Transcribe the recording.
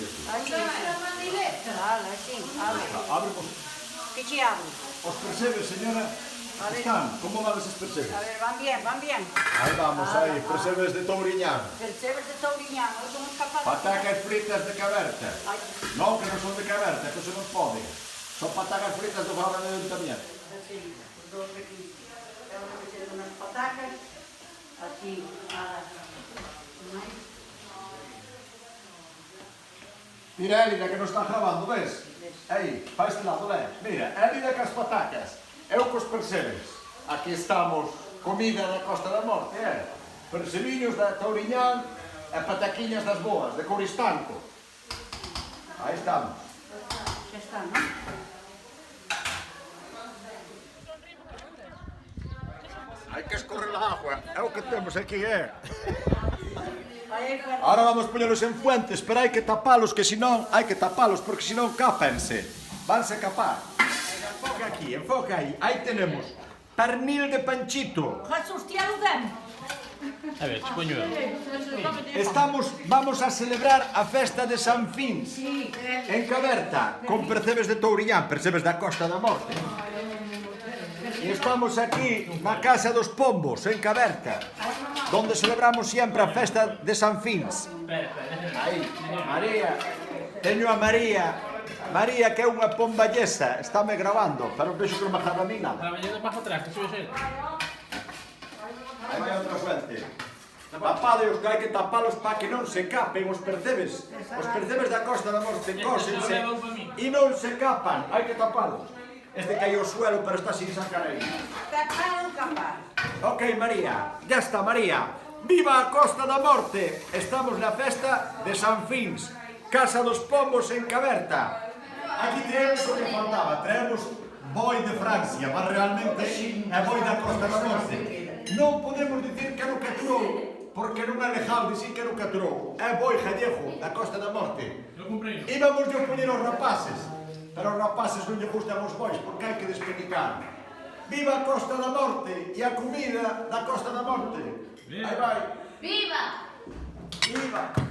así, así. Así, así. Vale, así, abre. Abre vos. Que te abre? Os percebes, señora? A ver. Están, como van esos percebes? A ver, van bien, van bien. Aí vamos, aí, percebes de Touriñán. Percebes de Touriñán, non somos capaces. Patacas fritas de caberta. Ai, Non, que non son de caberta, que eso non pode. Son patacas fritas do Fabra de Ayuntamiento. así, os dos aquí. Vamos a meter unas patacas. Así, nada. Mira, Elida, que nos está grabando, ves? Aí, para este lado, le. Mira, Elida cas patacas. Eu cos percebes. Aquí estamos, comida da Costa da Morte, percebiños da Touriñán e pataquiñas das boas, de Coristanco. Aí estamos. Ya está, ¿no? Hai que escorrer a agua, é o que temos aquí, Aí, bueno. Ahora vamos poñelos en fuentes, pero hai que tapalos, que senón, hai que tapalos, porque senón cápense. Vanse capar. Enfoca aí. Aí tenemos pernil de panchito. Jesús, tía Ludem. A ver, chipoñuelo. Vamos a celebrar a festa de San Fins en Caberta, con percebes de Touriñán, percebes da Costa da Morte. E estamos aquí na Casa dos Pombos, en Caberta, donde celebramos sempre a festa de San Fins. Aí, María, teño a María, que é unha pomballesa, estáme grabando, pero vexo que non me grava a mí nada. A mañana bajo atrás, que sube ser. Aí vai outra fuente. Tapadeos, que hai que tapalos para que non se capen os percebes. Os percebes da Costa da Morte cósense e non se capan, hai que tapalos. Este caiu ao suelo, pero está sin sacar aí. Tapar ou capar? Ok, María, ya está, María. Viva a Costa da Morte! Estamos na festa de San Fins, Casa dos Pombos en Caberta. Aquí traemos o que faltaba, traemos boi de Francia, mas realmente é boi da Costa da Morte. Non podemos dicir que non caturou, porque non é legal dicir que non caturou. É boi gallego da Costa da Morte. Íbamos de poñer os rapaces, pero os rapaces non lle gustan os bois, porque hai que despenicar. Viva a Costa da Morte e a comida da Costa da Morte. Aí vai. Viva! Viva!